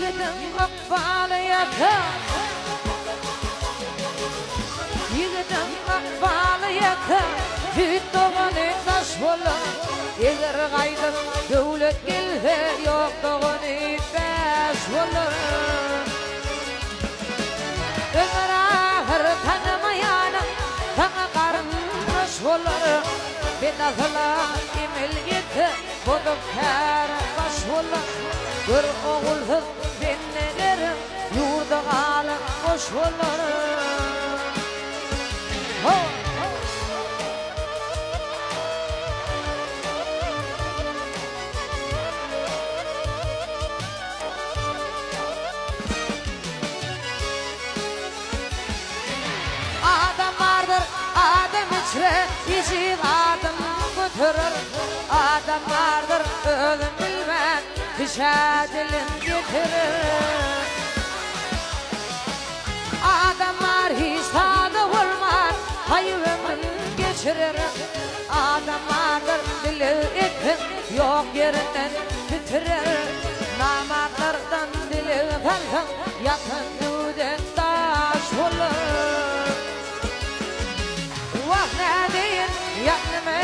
Yiğidim akbalı yakar, yiğidim akbalı yakar, tüt doğanı taş olur. Eğer kaydım devlet gelse yok doğanı beş olur. Ömür ahır tanımayanım sana karınmış olur. Bedahla emel yeti bodum her baş olur. Bir oğulsuz bennelerim yurda kalıp boş olur. Adam vardır, adam içre, içi adım götürür. Adam vardır, özüm bilmem, dişe dilin getirir. Adamlar hiç tadı olmaz, hayvanın geçirir. Adam vardır, dili itin, yok yerinden bitirir. Namatlardan dili kalkın, yakın düden taş olur. Vah ne deyin yanıma,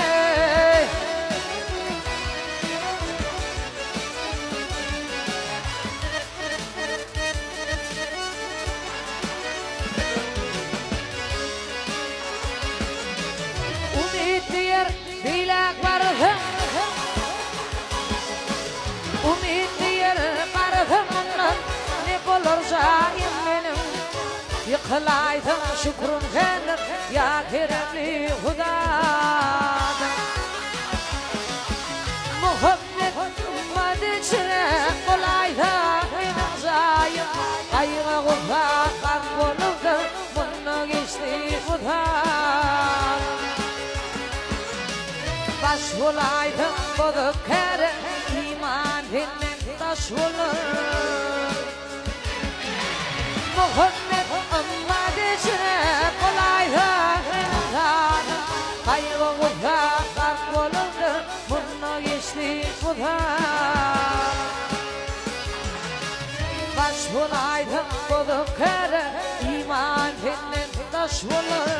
umid diyer bilak varım, umid diyer varım. Ne olursa benim yıkılaydım şükrüm gelir ya keremli Huda'dan. Muhammed ümmet içine kolaydı benim zayıf. Kayığı kufak olurdu bunu geçti Huda'dan. Baş olaydım bozuk kere iman dinlen taş olur. Muhammed ümmet içine kolaydı benim zayıf. Kayığı kufak olurdu bunu geçti Huda'dan. Baş olaydım bozuk kere iman dinlen taş olur.